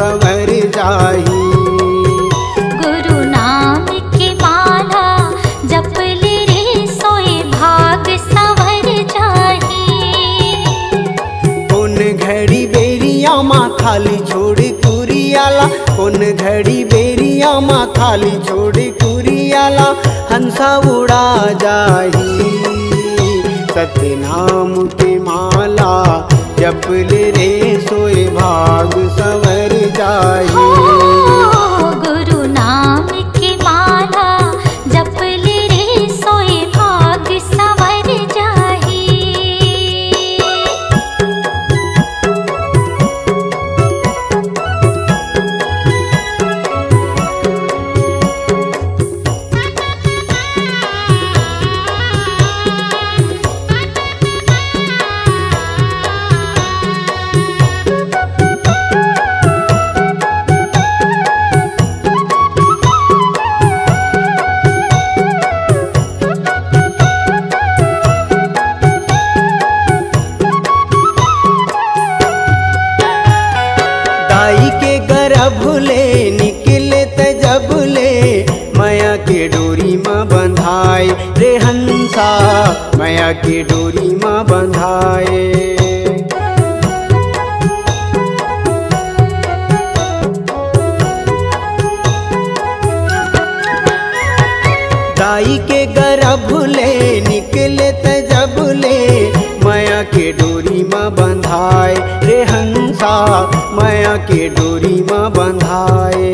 सवर जाही। गुरु नाम की माला जप ले रे सोए भाग सवर जाही। कौन घड़ी बेरिया माँ खाली छोड़ कुरियाला, कौन घड़ी बेरिया माँ खाली छोड़ कुरियाला, हंसा उड़ा जाही। सत्य नाम के माला जप ले रे सोए भाग सवर जाही। गुरु नाम की माला जप ले रे सोए भाग सवर जाही। दाई के गर्भ ले निकले तजब ले, माया के डोरी माँ बंधाए रे हंसा, माया के डोरी माँ बंधाए। दाई के गर्भ ले निकले तजब ले, माया के डोरी माँ बंधाए रे हंसा, माया के डोरी माँ बंधाए।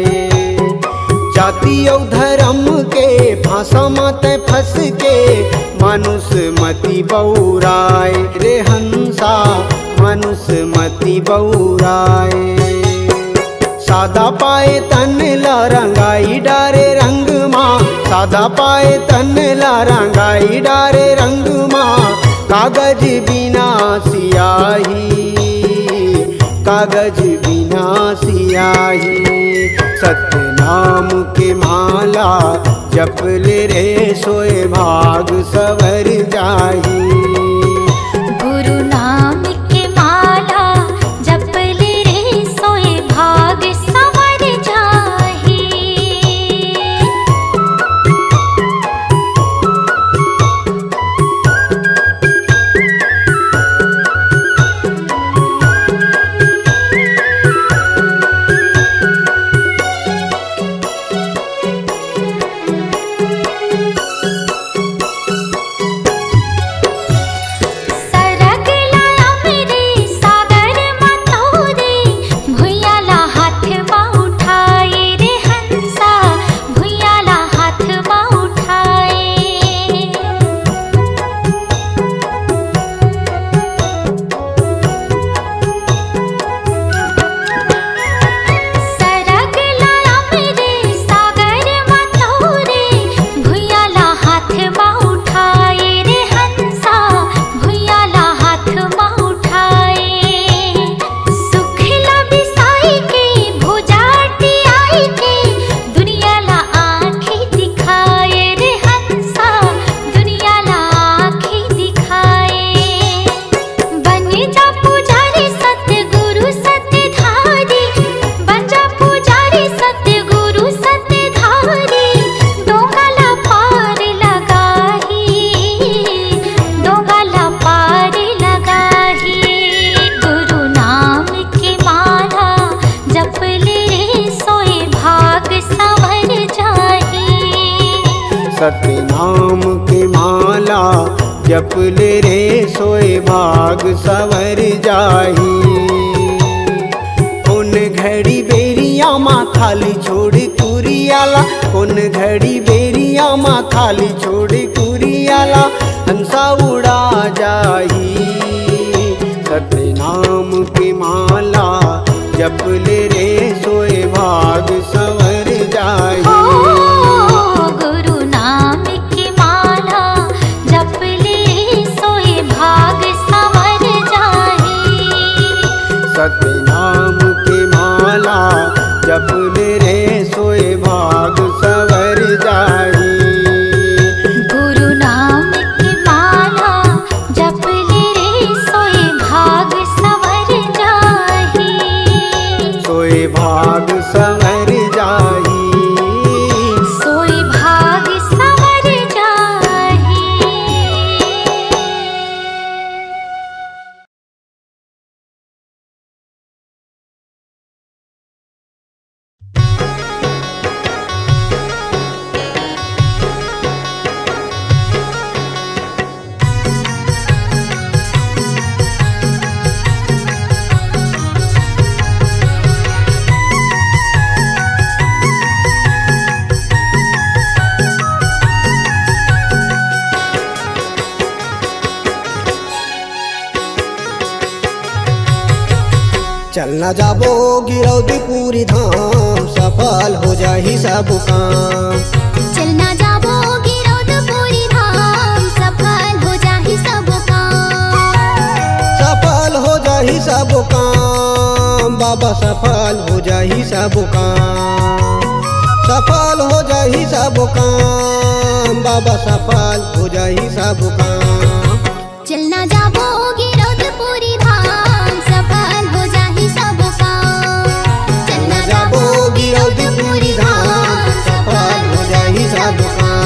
जाति और धर्म के फांसा माते फंस के, मानुष मति बौराए रे हंसा, मानुष मति बौराए। सादा पाए तन ला रंगाई डारे रंग माँ, सादा पाए तन ला रंगाई डारे रंग माँ। कागज बिना सियाही, कागज बिना सियाही। सत्य नाम के माला जप ले रे सोए भाग सवर जाही। गुरु नाम की माला जप ले रे सोए भाग सवर जाही। सत्य नाम के माला जप ले रे सोए भाग सवर जाही। कौन घड़ी बेरिया माँ खाली छोड़ कुरियाला, कौन घड़ी बेरिया माँ खाली छोड़ कुरियाला, हंसा उड़ा जाही। सत्य नाम की माला जप ले रे सोए भाग सवर जाही। गुरु नाम की माला जप ले सोए भाग सवर जाही। सत्य नाम की माला जप ले रे सोए भाग सवर जाही। गुरु नाम की माला जप ले रे सोए भाग सवर जाही। सोए भाग संवर जाई। सोई भाग संवर जाही। चलना जाबो गिरौदी पूरी धाम, सफल हो जाही सब काम। चलना जाबो गिरौद पूरी धाम, सफल हो जाही सब काम। सफल हो जाही सब काम, बाबा सफल हो जाही सब काम। सफल हो जाही सब काम, बाबा सफल हो जाही सब काम। चलना जाबो गिरौद पूरी धाम, सफल हो जाही सब काम। चलना जाबो गिरौदी पूरी धाम, सफल हो जाही सब काम।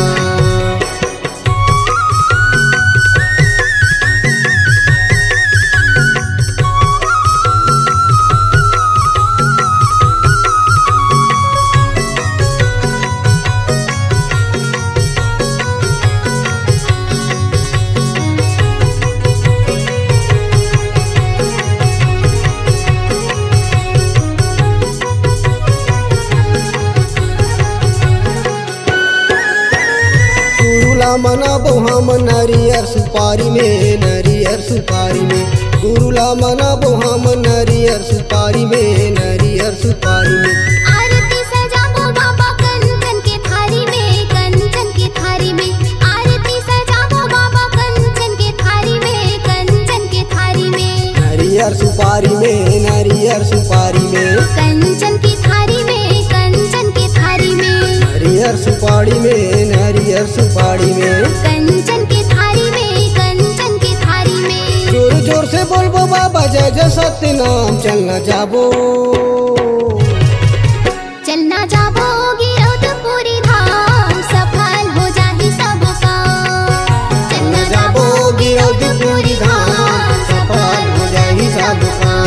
मनाबो हम नरियर सुपारी में, नरियर सुपारी में। गुरुला मनाबो हम नरियर सुपारी में, नरियर सुपारी में। आरती सजाबो बाबा कंचन के थारी में, कंचन के थारी में। आरती सजाबो बाबा कंचन के थारी में, कंचन के थारी में। नरियर सुपारी में, नरियर सुपारी में। कंचन की थारी में, कंचन की थारी में। नरियर सुपारी में, नरियर सुपारी में। कंचन की थारी में, कंचन की थारी में। जोर जोर से बोलबो बाबा जय जय सत्य नाम। चलना जाबो, चलना जाबो गिरौद पूरी धाम, सफल हो जाही सब काम। चलना जाबो गिरौदी पूरी धाम, सफल हो जाही सब काम।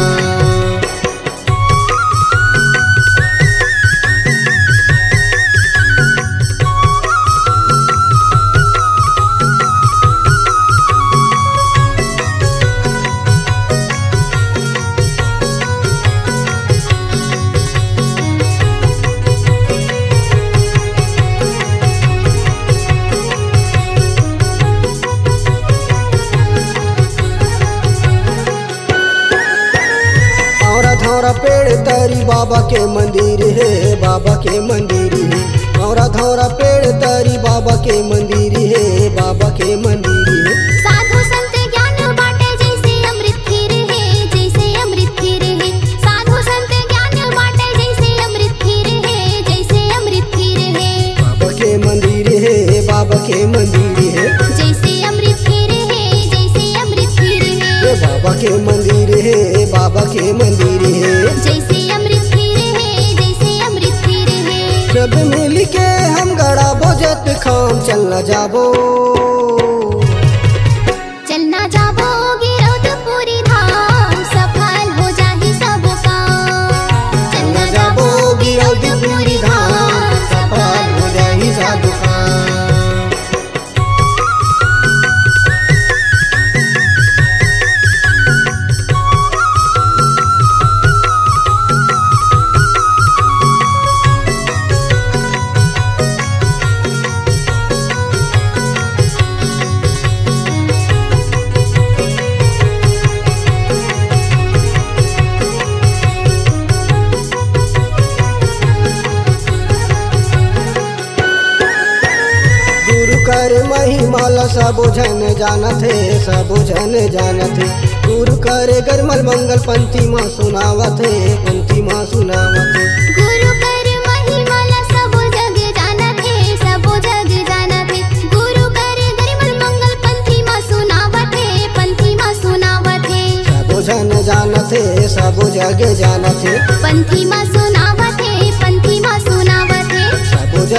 धौरा पेड़ तरी बाबा के मंदिर है, बाबा के मंदिर है। धौरा धौरा पेड़ तरी बाबा के मंदिर है, बाबा के मंदिर है। साधु संत ज्ञान बाटे जैसे अमृत खीर है, जैसे अमृत खीर है। साधु संत ज्ञान बाटे जैसे अमृत खीर है, जैसे अमृत खीर है। बाबा के मंदिर है, बाबा के मंदिर है। जैसे अमृत खीर है, जैसे अमृत खीर है। बाबा के मंदिर है, बाबा के मंदिर है। जैसे अमृत खीर है, जैसे अमृत खीर है। सब मिल के हम गड़ा बोझत खाम। चलना जाबो, चलना जाबो गिरौद पूरी धाम, सफल हो जाही सब काम। चलना जाबो गिरौदी पूरी धाम, सफल हो जाही सब काम। कर महिमाला सब जन जानत है, सब जन जानत है। गुरु करे गरमल मंगल पंथी माँ सुनावत है, पंथी माँ सुनावत है। गुरु कर महिमाला सब जग जानत है, सब जग जानत है। गुरु कर गरमल मंगल पंथी माँ सुनावत है, पंथी माँ सुनावत है। सब जन जानत है, सब जग जानत है। पंथी माँ सुनावत है,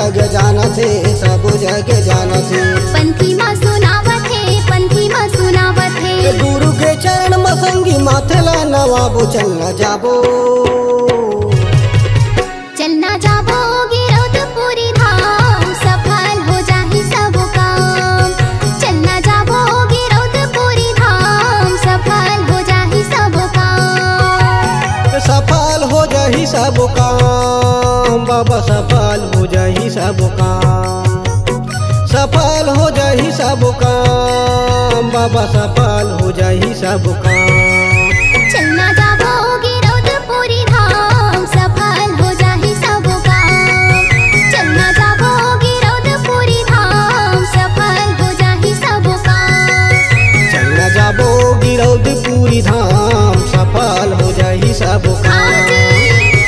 जग जानत हे, सब जग जानत हे। पंथी माँ सुनावत है, पंथी माँ सुनावत है। गुरु के चरण मसंगी माथला नवाबो चलना जाबो। चलना जाबो गिरौदपुरी धाम, सफल हो जाहि सब काम। चलना जाबो गिरौदपुरी धाम, सफल हो जाहि सब काम। सफल हो जाहि सब काम बाबा, सफल हो जाहि सब काम। सफल हो जाहि सब काम बाबा, सफल हो जाहि सब काम। चलना जाबो गिरौदपुरी धाम, सफल हो जाहि सब काम। चलना जाबो गिरौदपुरी धाम, सफल हो जाहि सब काम। चलना जाबो गिरौदपुरी धाम, सफल हो जाहि सब काम।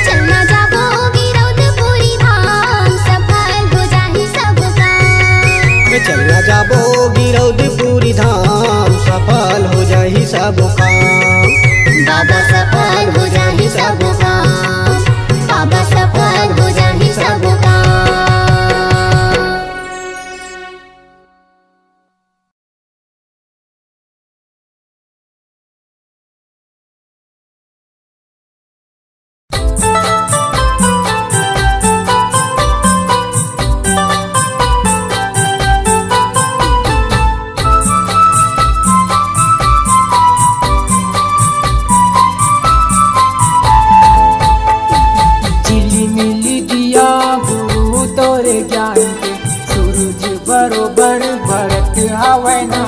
चलना जाबो गिरौदपुरी धाम, सफल हो जाहि सब काम। चलना जाबो गिरौदपुरी धाम, सफल हो जाहि सब काम। बाबा सफल हो जाहि सब काम, बाबा सफल हो जाहि सब काम। झिलिमिली दिया गुरु तोरे ज्ञान के, सूरज बरोबर भरत हवै ना।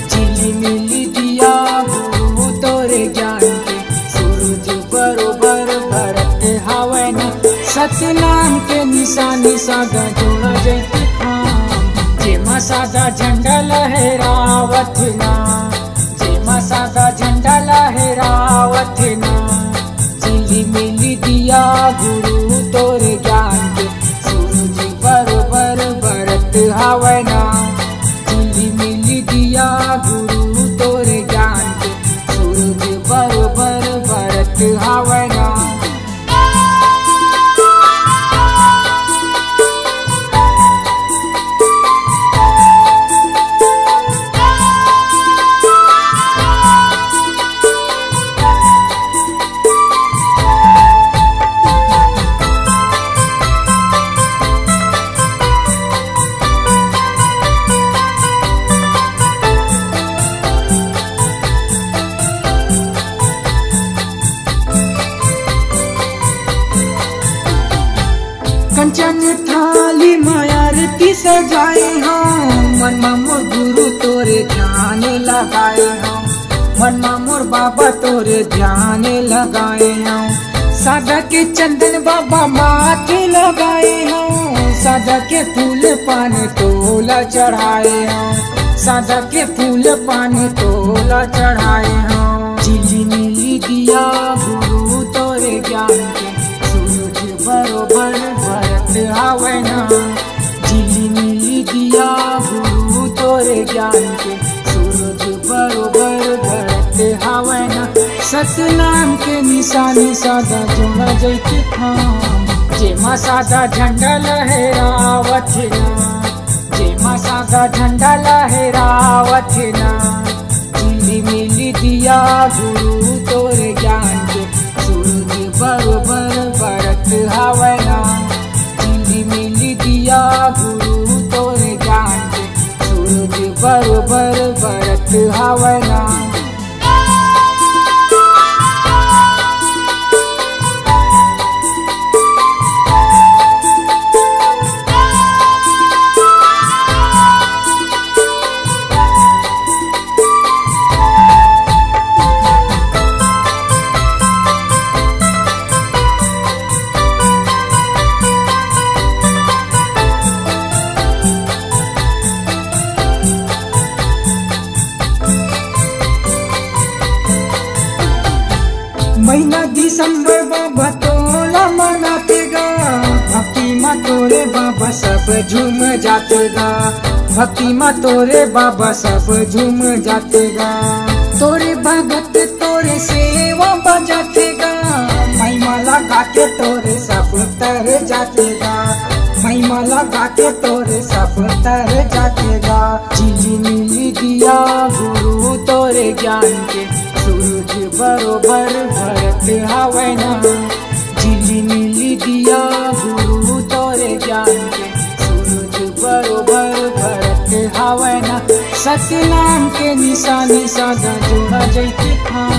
झिलिमिली दिया गुरु तोरे ज्ञान के, सूरज बरोबर भरत हवै ना। सतनाम के निशानी सादा जोड़ा जैते खाम, जेमा सादा झंडा लहरावत ना, जेमा सादा झंडा लहरावत ना। झिलिमिली दिया गुरु तोरे ज्ञान के, सूरज बरोबर भरत हवै ना। झिलिमिली दिया गुरु तोरे ज्ञान के, सूरज बरोबर भरत हवै ना। कंचन थाली मायारती सजाए हम, मन मोर गुरु तोरे ध्यान लगाए हम। मन मोर बाबा तोरे ध्यान लगाए हम। सादा के चंदन बाबा माथे लगाए हम, सादा के फूल पान तोला चढ़ाए हम। सादा के फूल पान तोला चढ़ाए हम। झिलिमिली दिया गुरु तोरे ज्ञान के, सूरज बरोबर भरत हवै ना। झिलिमिली दिया गुरु तोरे ज्ञान के, सूरज बरोबर भरत हवै ना। सतनाम के निशानी सादा जोड़ा जैते खाम, जेमा सादा झंडा लहरावत ना, जेमा सादा झंडा लहरावत ना। झिलिमिली दिया गुरु तोरे ज्ञान के, सूरज बरोबर भरत हवै ना। झिलिमिली दिया गुरु तोरे ज्ञान के, सूरज बरोबर भरत हवै ना। महीना दिसंबर बाबा तोला मनातेगा, भक्ति माँ तोरे बाबा सब झूम जातेगा। भक्ति माँ तोरे बाबा सब झूम जातेगा। तोरे भगत तोरे सेवा बजातेगा, महिमा लगा के तोरे सब तर जातेगा। महिमा लगा के तोरे सब तर जातेगा। झिल्ली मिली दिया गुरु तोरे ज्ञान के, सूरज बरोबर भरत हवै ना। झिल्ली मिली दिया गुरु तोरे ज्ञान के, सूरज बरोबर भरत हवै ना। सतनाम के निशानी सादा जोड़ा जैती थाम,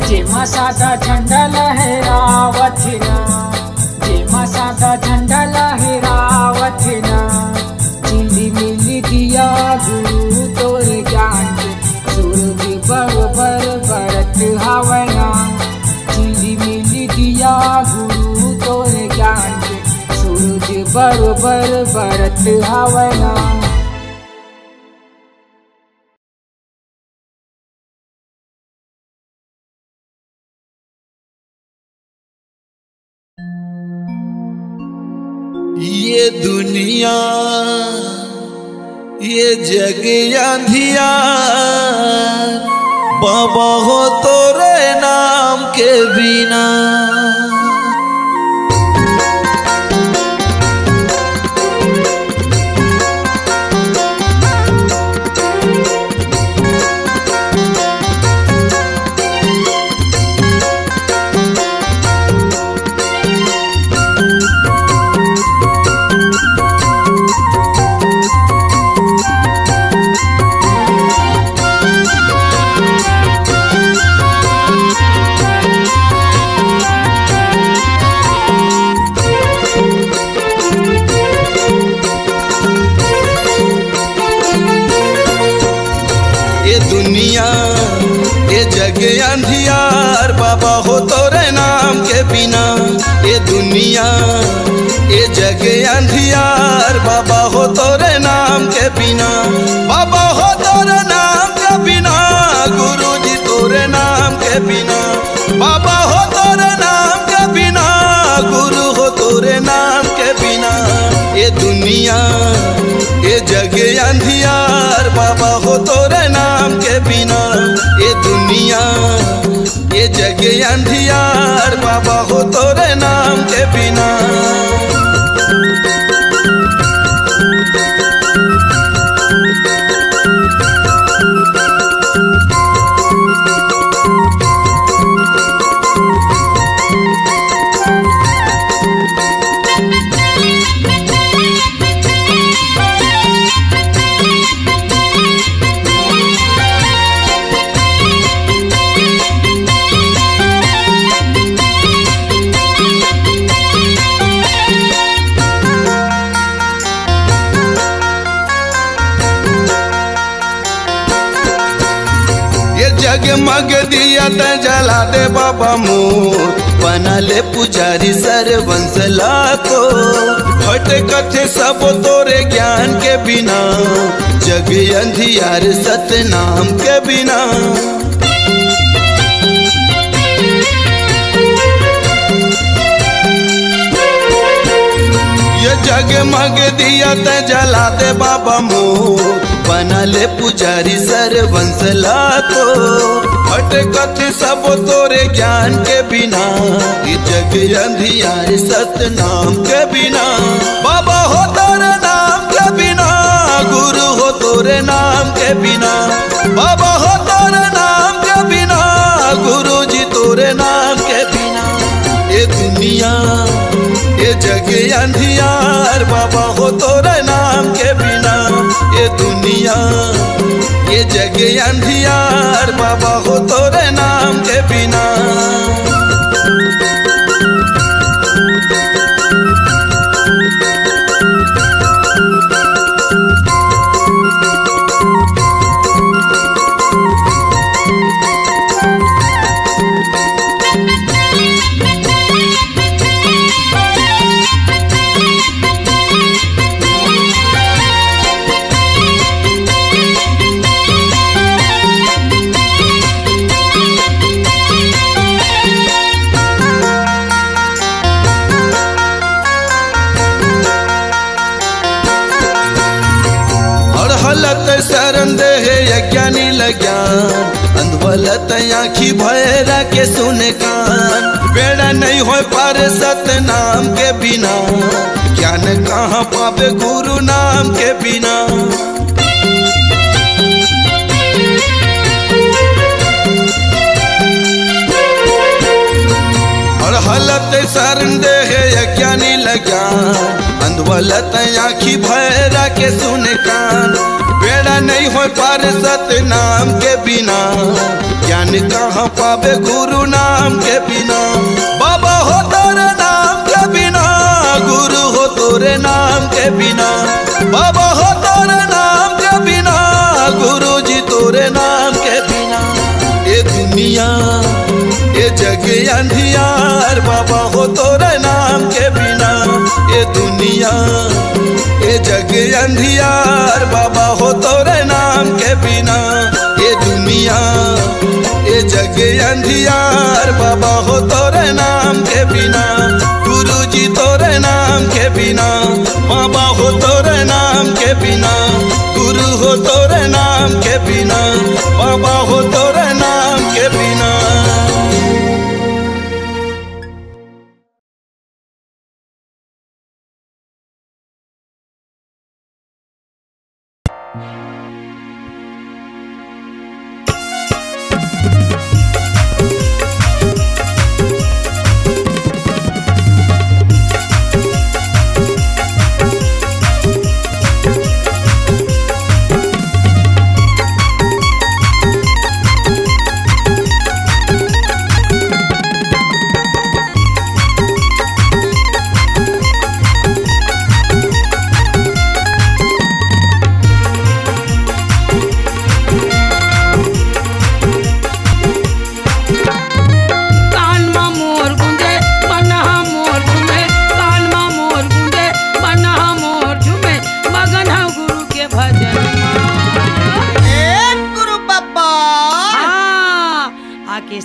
जेमा सादा झंडा लहरावत ना, जेमा सादा झंडा लहरावत ना। झिल्ली मिली दिया गुरु तोरे ज्ञान के, सूरज बरोबर भरत हवै ना। झिल्ली मिली दिया गुरु तोरे ज्ञान के, सूरज बरोबर भरत हवै ना। ये दुनिया ये जग अंधियार, बाबा हो तोरे नाम के बिना। अंधियार, बाबा हो तोरे नाम के बिना। ये दुनिया ये जग अंधियार, बाबा हो तोरे नाम के बिना। बाबा हो तोरे नाम के बिना, गुरु जी तोरे नाम के बिना। बाबा हो तोरे नाम के बिना, गुरु हो तोरे नाम के बिना। ये दुनिया ये जग अंधियार, बाबा हो तोरे नाम के बिना। ये दुनिया ये जग अंधियार, बाबा हो तोरे नाम के बिना। जगमग दिया त जला दे बाबा मोर, बना ले पुजारी सरवंशला को। हट कथे सब तोरे ज्ञान के बिना, जग अंधियार सतनाम के बिना। ये जगमग दिया त जला दे बाबा मोर, बना ले पुजारी सरवंशला को। हट कथे सब तोरे ज्ञान के बिना, ये जग अंधियार सतनाम के बिना। बाबा हो तोरे नाम के बिना, गुरु हो तोरे नाम के बिना। बाबा हो तोरे नाम के बिना, गुरु जी तोरे नाम के बिना। ये दुनिया ये जग अंधियार, बाबा हो तोरे नाम के बिना। ये दुनिया ये जग अंधियार, बाबा हो तोरे नाम के बिना। शरण दे यज्ञानी लज्ञान, अंधवलत आँखी भैरा के सुने कान। बेड़ा नहीं हो पर सतनाम के बिना, ज्ञान कहाँ पावे गुरु नाम के बिना। हलत शरण दे अज्ञानी लज्ञान, अंधवलत आँखी भैरा के सुन कान। बेड़ा नहीं हो पार सत्य नाम के बिना, ज्ञान कहाँ पावे गुरु नाम के बिना। बाबा हो तोरे नाम के बिना, गुरु हो तोरे नाम के बिना। बाबा हो तोरे नाम के बिना, गुरु जी तोरे नाम के बिना। ये दुनिया ये जग अंधियार, बाबा हो तोरे नाम के बिना। ये दुनिया ये जग अंधियार, बाबा हो तोरे नाम के बिना। ये दुनिया ये जग अंधियार, बाबा हो तोरे नाम के बिना। गुरु जी तोरे नाम के बिना, बाबा हो तोरे नाम के बिना। गुरु हो तोरे नाम के बिना, बाबा हो तोरे नाम के बिना।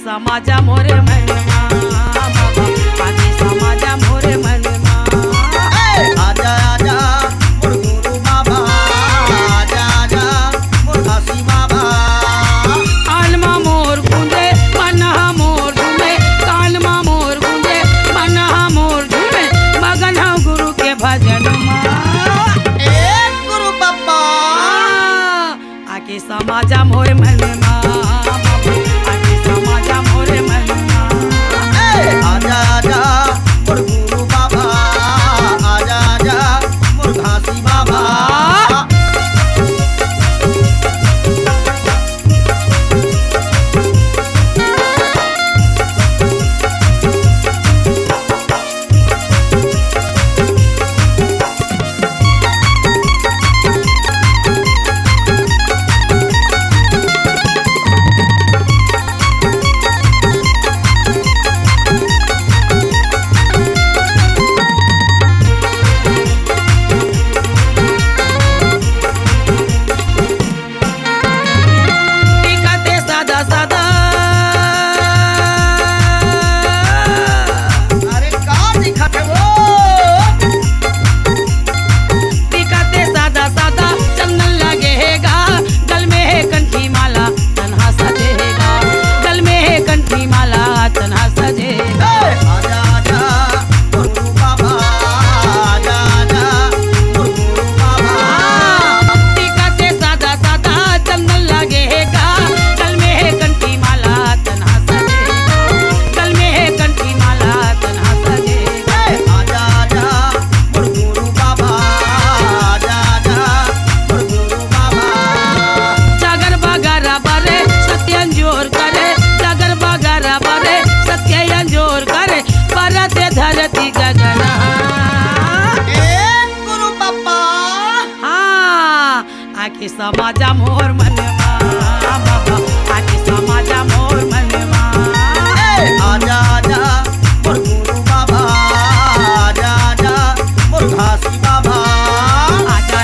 समाजा मोरे मनवा बाबा, आके समाजा मोरे मनवा। आजा आजा मोर गुरु बाबा, आजा आजा मोर घासी बाबा। कानमा मोर गुंजे मनहा मोर झूमे, कानमा मोर गुंजे मनहा मोर झूमे। मगन हूँ गुरु के भजन में। गुरु बाबा आके समाजा मोरे मनवा, आजा आजा मोर गुरु बाबा, आजा आजा मोर घासी बाबा। आके समाजा मोर मनवा बाबा, आके समाजा मोर मनवा। आजा आजा मोर गुरु बाबा, आजा आजा मोर घासी बाबा। आजा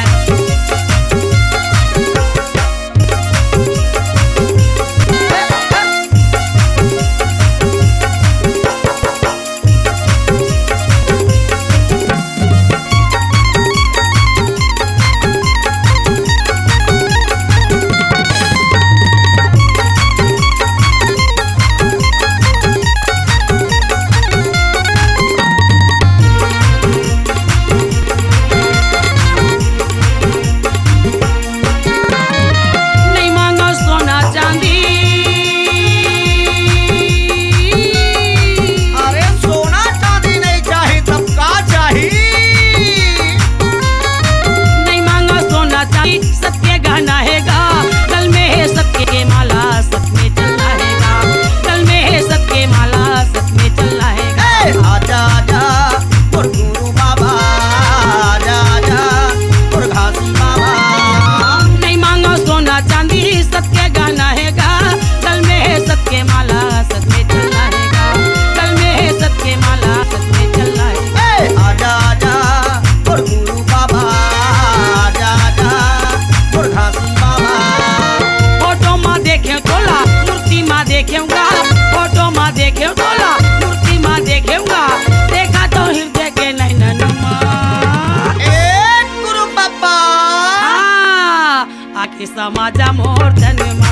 समाजा मोर धनमा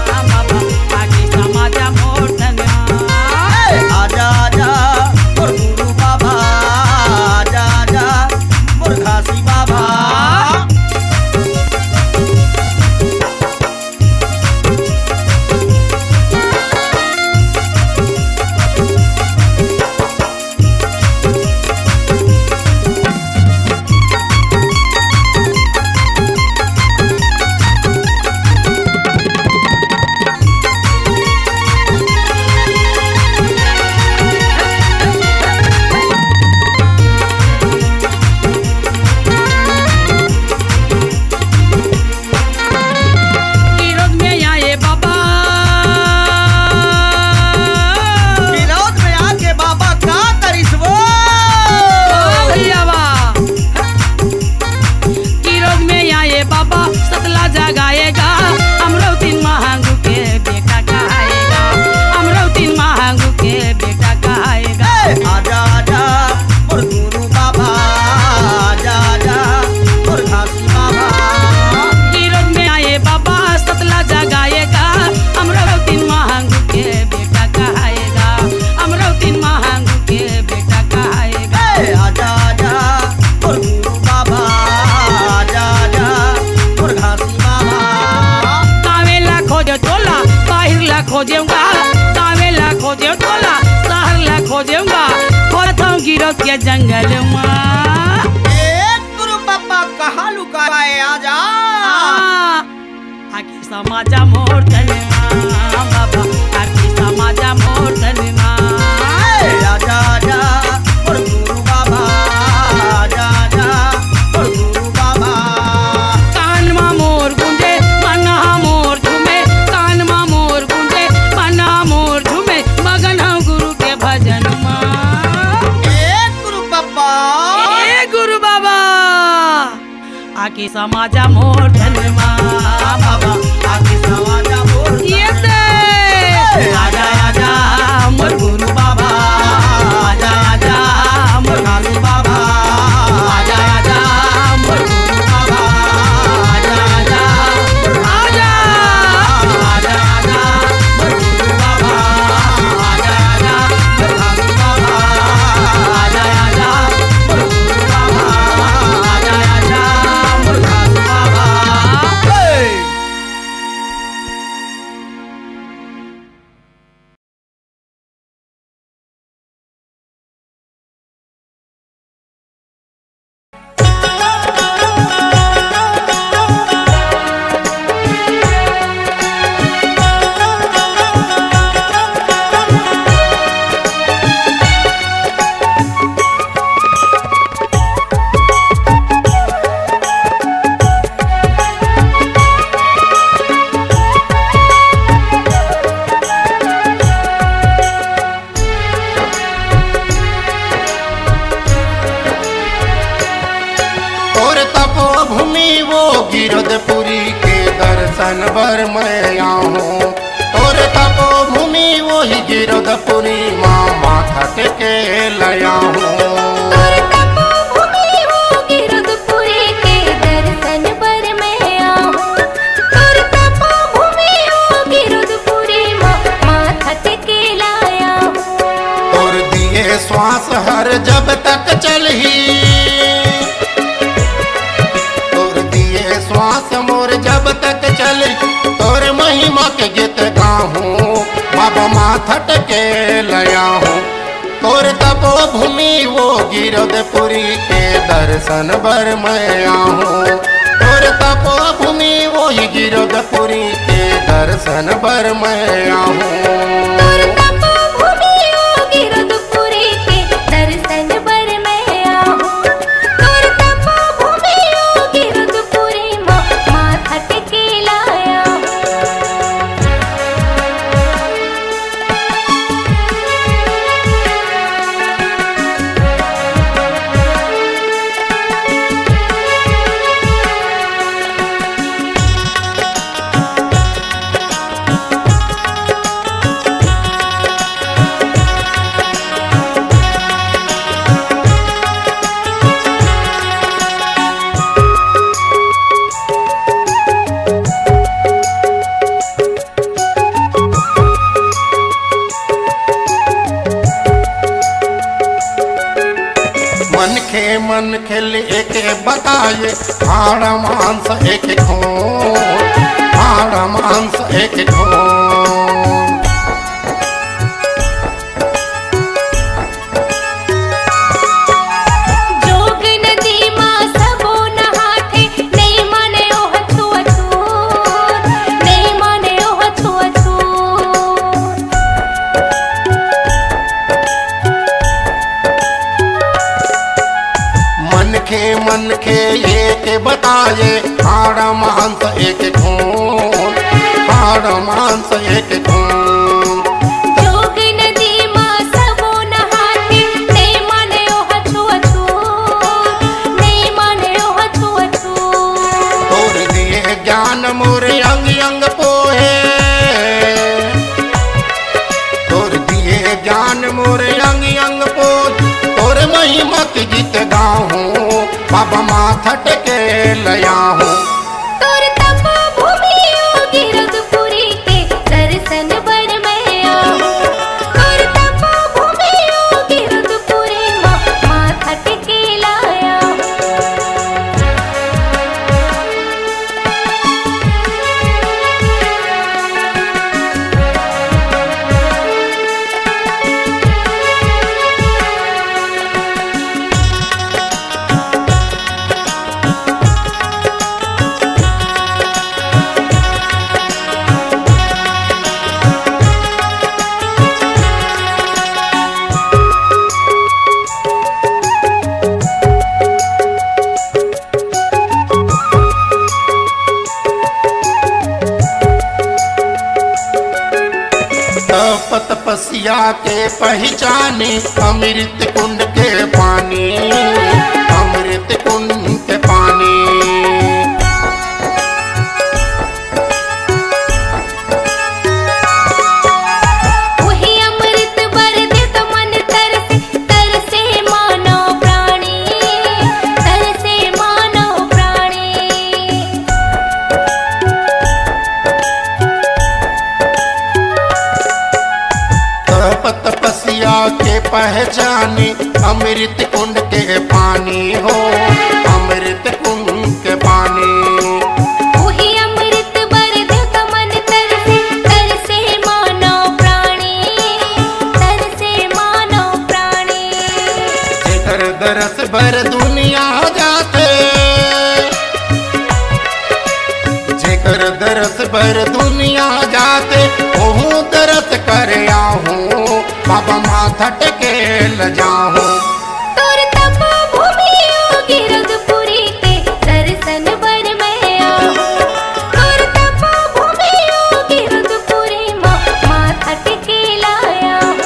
बाबा आके समाजा मोर धनमा आजा आजा मोर गुरु बाबा आजा आजा मोर घासी बाबा खोजेऊंगा कावेला खोजे तोला सहरला खोजेऊंगा खोरथों गिरो के जंगल में गुरु बाबा कहाँ लुकाए आजा आके समाजा मोर धनमा बाबा आके समाजा मोर धनमा आजा आजा मोर गुरु बाबा आजा आजा मोर गुरु बाबा कान मा मोर गुंजे मना मोर झूमे कान मा मोर गुंजे मना मोर झूमे मगन हूँ गुरु के भजन गुरु बाबा आके समाजा मोर धनमा बाबा आके समाजा मोर ये दे आजा आजा मोर गुरु बाबा आजा आजा मोर घासी बाबा आजा आजा मोर गुरु बाबा आजा आजा आजा आजा आजा मोर गुरु बाबा आजा आजा मोर घासी बाबा आजा आजा मोर गुरु बाबा आजा आजा मोर घासी बाबा गिरधपुरी के दर्शन बर मैं आऊँ और तपो भूमि वही गिरधपुरी माँ माथा टेके लया हूँ श्वास हर जब तक चलही तोर दिए श्वास मोर जब तक चले तोर महिमा के गीत गाहूँ बाबा माथा टेके लया हूँ तोर तपो भूमि वो गिरधपुरी के दर्शन बर मैं आऊँ तोर तपो भूमि वो ही गिरधपुरी के दर्शन बर मैं आऊँ मन खेल एक बताए, हाड़ मांस एक खून, हाड़ मांस एक खून। जोग नदी मां सबो नहाथे, नहीं माने ओह छुअछूत, नहीं माने ओह छुअछूत। मन के एक बताए, हाड़ मांस एक खून, हाड़ मांस एक खून। जोग नदी मां सबो नहाथे, नहीं माने ओह छुअछूत, नहीं माने ओह छुअछूत। तोर दिए ज्ञान मोरे अंग अंग पोहे, तोर दिए ज्ञान मोरे अंग अंग पोहे। तोर महिमा की गीत गाऊं, बाबा माथट के लया हूँ। तोर तपो भूमि योगी रघुपुरी के दर्शन बर मैं आऊं। तोर तपो भूमि योगी रघुपुरी माथा टेके लाया हूँ। तपस्या के पहचाने, अमृत कुंड के पानी, अमृत कुंड के पानी। वही अमृत बर दे तो मन तरसे, तरसे मानो प्राणी, तरसे मानो प्राणी। तपस्या के पहचाने, अमृत कुंड के पानी हो, अमृत कुंड के पानी। वही अमृत बर दे तो मन तरसे, तरसे मानो प्राणी, तरसे मानो प्राणी। जेकर दरस भर दुनिया जाते, जेकर दरस भर दुनिया जाते, ओहू दरस कर आहूं, बाबा माथा टेके लजाऊं। तोर तपो भूमि योगी रघुपुरी के दर्शन बर मैं आऊं। तोर तपो भूमि योगी रघुपुरी माथा टेके लाया हूँ।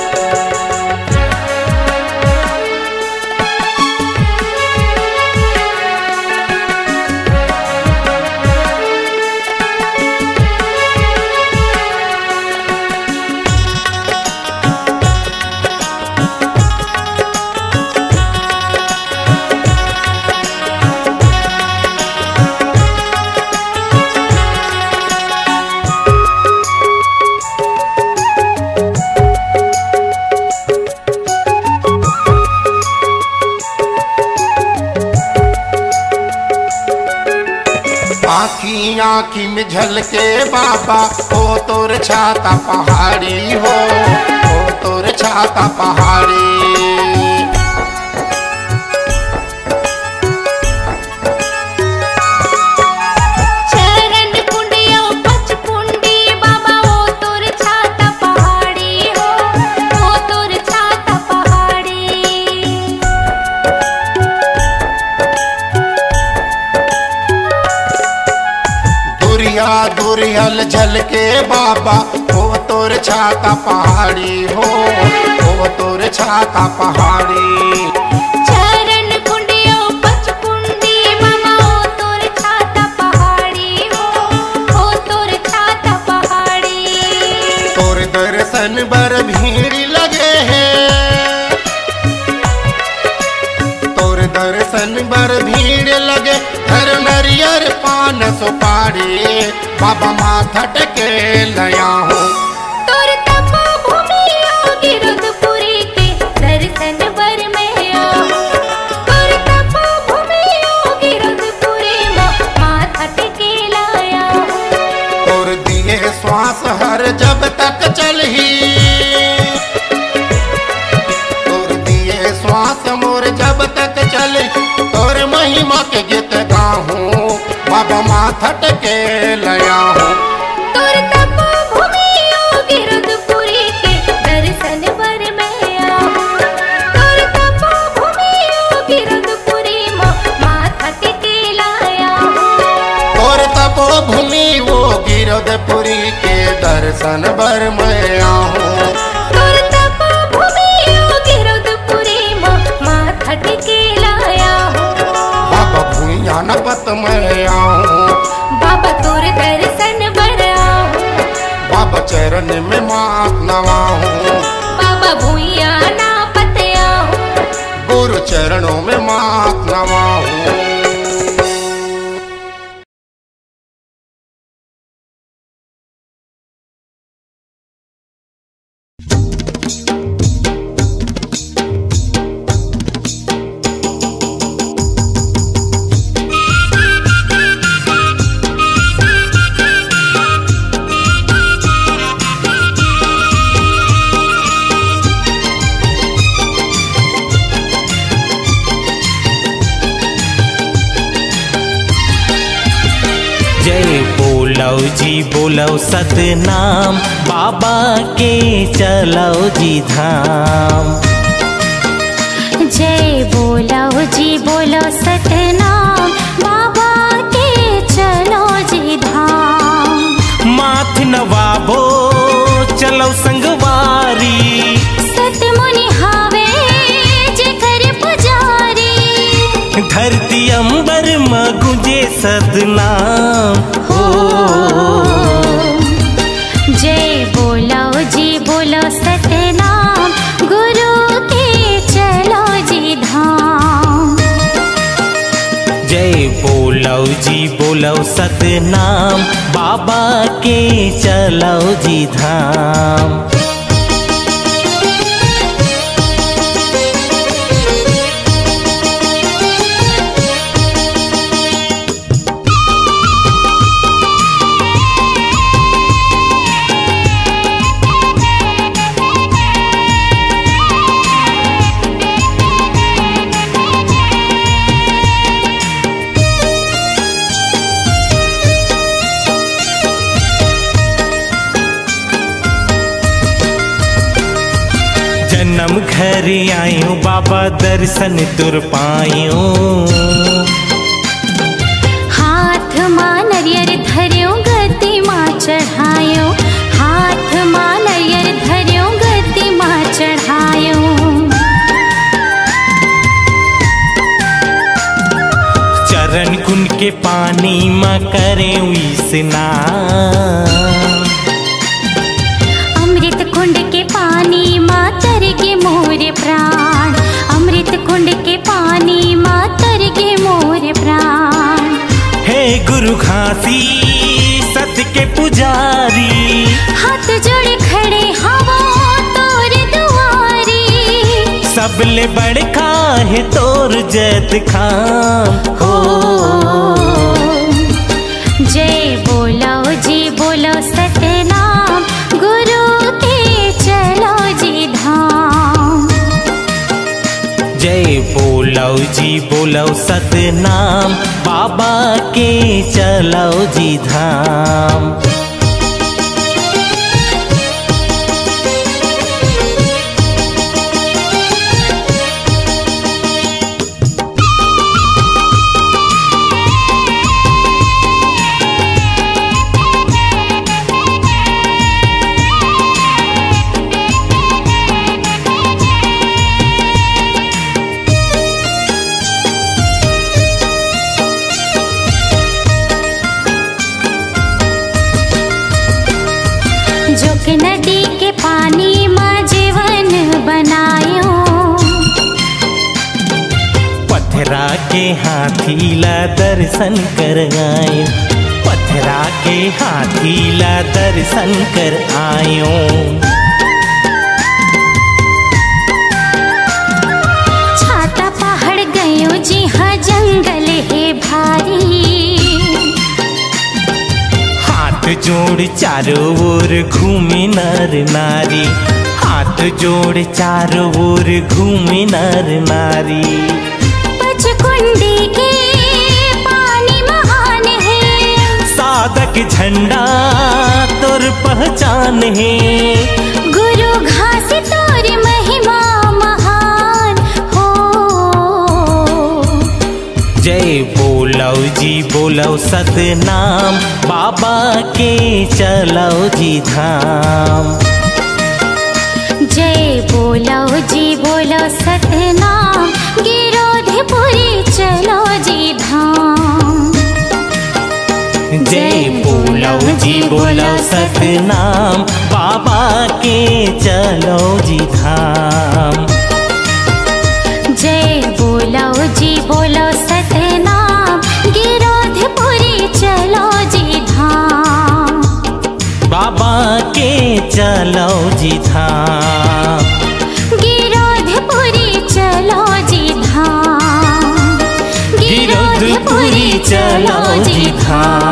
आँखी आँखी में झलके बाबा, ओ तोर छाता पहाड़ी हो, ओ तोर छाता पहाड़ी। चरण कुंडियो पचकुंडी बाबा, ओ तोर छाता पहाड़ी हो, ओ तोर छाता पहाड़ी। दुरिया दुरियल झलके बाबा, ओ तोर छाता पहाड़ी हो, ओ तोर छाता पहाड़ी। चरण कुंडियो पचकुंडी बाबा, ओ तोर छाता पहाड़ी हो, ओ तोर छाता पहाड़ी। तोर दर्शन बर भीड़ लगे हैं, तोर दर्शन बर भीड़ लगे। हर नरियर पान सुपारी, बाबा माथा टेके लया हूँ। तोर तपो भूमि योगी रघुपुरी के दर्शन बर मैं आऊं। तोर चले तोरे महिमा के गीत गाहूँ बाबा माथट के लया हूँ। तोर तपो भूमियो गिरधपुरी के दर्शन बर मैं आऊं। तोर तपो भूमियो गिरधपुरी माथा टिके लाया हूँ। तोर तपो भूमि वो गिरधपुरी के दर्शन बर मैं आऊँ। तोर तपो भूमियो गिरधपुरी माथा टिके लाया हूँ। बाबा भूया न पत मैं आऊँ। बाबा तोर दर्शन बर आऊं। बाबा चरण में मात नवाऊँ। बाबा भूया ना पत आऊं। गुरु चरणों में मात नवाऊँ। जय बोलो जी बोलो सतनाम बाबा के चलो जी धाम। जय बोलो जी बोलो सतनाम बाबा के चलो जी धाम। माथ नवाबो चलो संगवारी सतमुनि हावे जे कर पुजारी। धरती अंबर में गुंजे सतनाम हो। जय बोलो जी बोलो सतनाम गुरु के चलो जी धाम। जय बोलो जी बोलो सतनाम बाबा के चलो जी धाम। जन्म घर आयो बाबा दर्शन तुर पायो। हाथ मां नरियर धर्यो गति मां चढ़ायो। हाथ मां नरियर धर्यो गति मां चढ़ायो। चरण कुंड के पानी मां करे स्नान। अमृत कुंड के पानी मां तरगे मोर प्राण। अमृत कुंड के पानी मां तरगे मोर प्राण। हे गुरु घासी सत्य के पुजारी हाथ जोड़ खड़े हवा तोर दुआरी। सबले बड़का है तोर जैत खान हो। जय बोलो जी बोलो सतनाम गुरु के चलो जी धाम। जय बोलो जी बोलो सतनाम बाबा के चलो जी धाम। जोक नदी के पानी मां जीवन बनायो। पथरा के हाथी ला दर्शन कर आयो। पथरा के हाथी ला दर्शन कर आयो। छाता पहाड़ गयो जी हाँ जंगल है भारी। हाथ जोड़ चारों ओर घूमे नर नारी। हाथ जोड़ चारों ओर घूमे नर नारी। झंडा तोर पहचान है। गुरु घास तोर महिमा महान हो। जय बोलो जी बोलो सतनाम, बाबा के चलो जी धाम। जय बोलो जी बोलो सतनाम, गिरोधपुरी चलो जी धाम। जय बोलो जी बोलो सतनाम, बाबा के चलो जी धाम। जय बोलो जी बोलो सतनाम, गिरोधपुरी चलो जी धाम। बाबा के चलो जी धाम। गिरोधपुरी चलो जी धाम। गिरोधपुरी चलो जी धाम।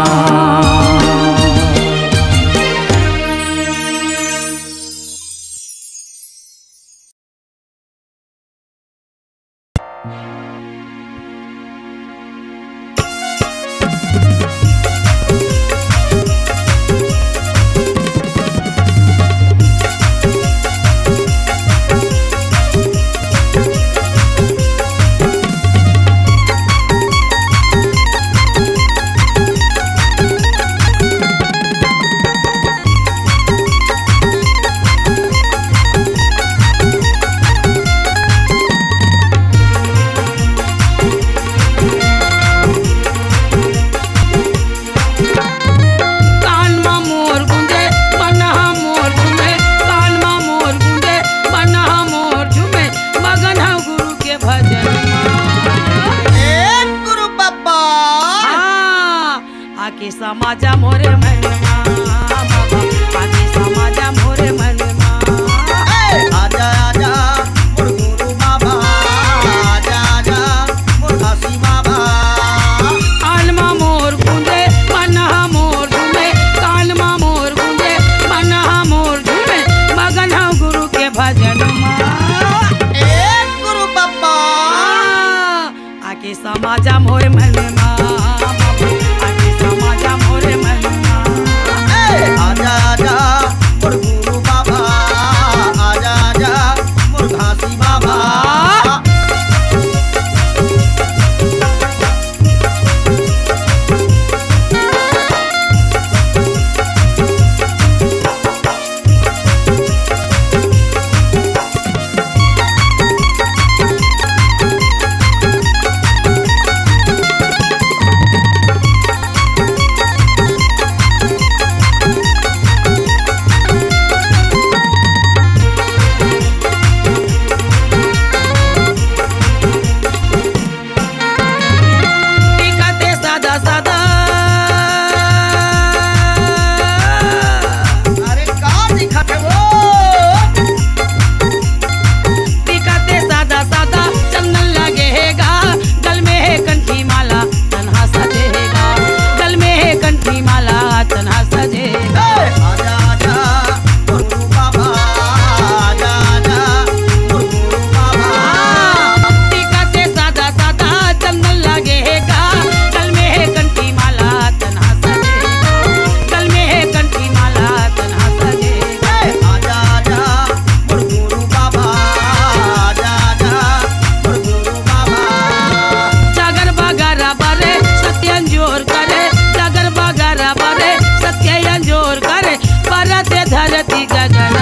समाजा मोरे मनमा बाबा, आके समाजा मोरे मनमा। आजा आजा मोर गुरु बाबा, आजा आजा मोर घासी बाबा। कानमा मोर गुंजे मनहा मोर झूमे, कानमा मोर गुंजे मनहा मोर झूमे, मगन हूँ गुरु के भजन में। गुरु बाबा आके समाजा मोरे मनमा, आके समाजा मोरे मनमा। आजा आजा मोर गुरु बाबा, आजा आजा मोर घासी बाबा। धरती गगन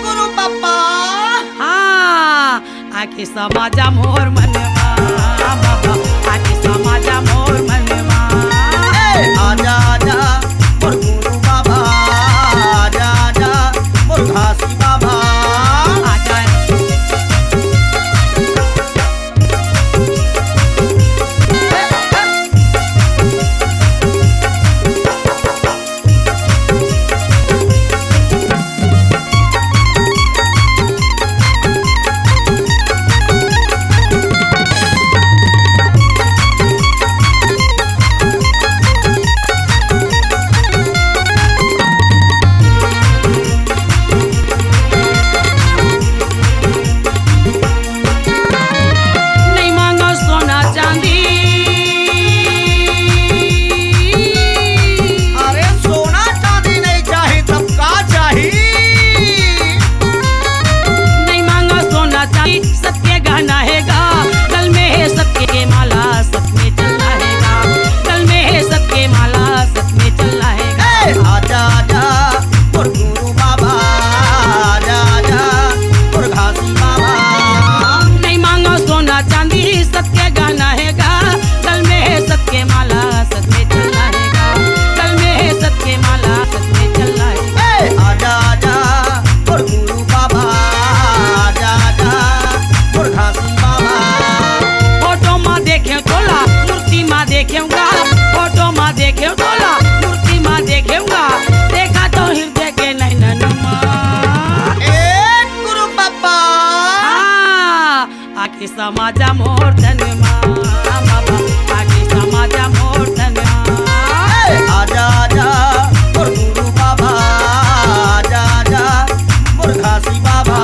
गुरु बाबा। हाँ आके समाजा मोर मनवा बाबा, आके समाजा मोर मनवा। आजा आजा मोर गुरु बाबा, आजा आजा मोर घासी बाबा। आजा समाजा मोर धनमा बाबा आके समाजा मोर धनमा आजा आजा मोर गुरु बाबा आजा आजा मोर घासी बाबा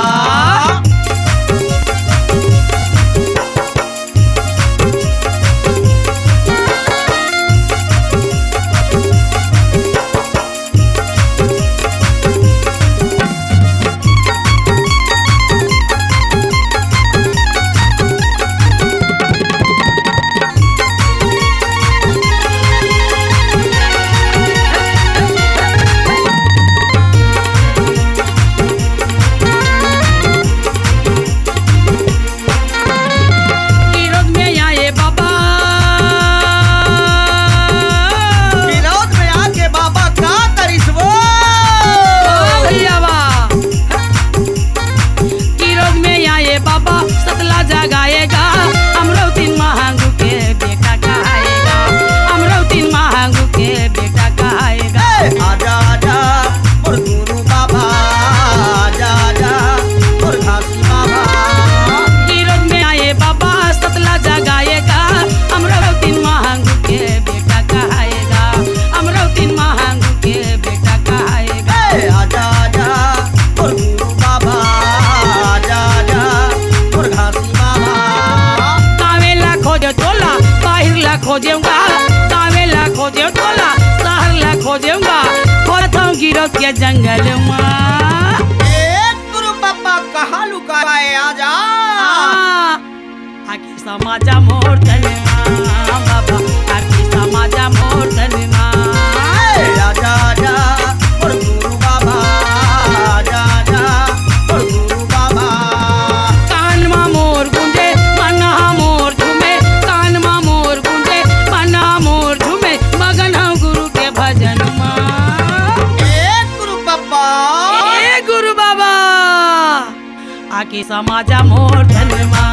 खोजेगा कावेला खोजे तोला शहर ला खोजेगा खोजता गिरफ्त के जंगल में गुरु बाबा कहाँ लुकाए आजा आके समाजा मोर धनमा बाबा आके समाजा मोर धनमा आजा आजा मोर गुरु बाबा आजा आजा मोर गुरु बाबा कान मा मोर गुंजे मन मोर झूमे कान मा मोर गुंजे मन मोर झूमे मगन हम गुरु के भजन मा गुरु बाबा आके समाजा मोर धनमा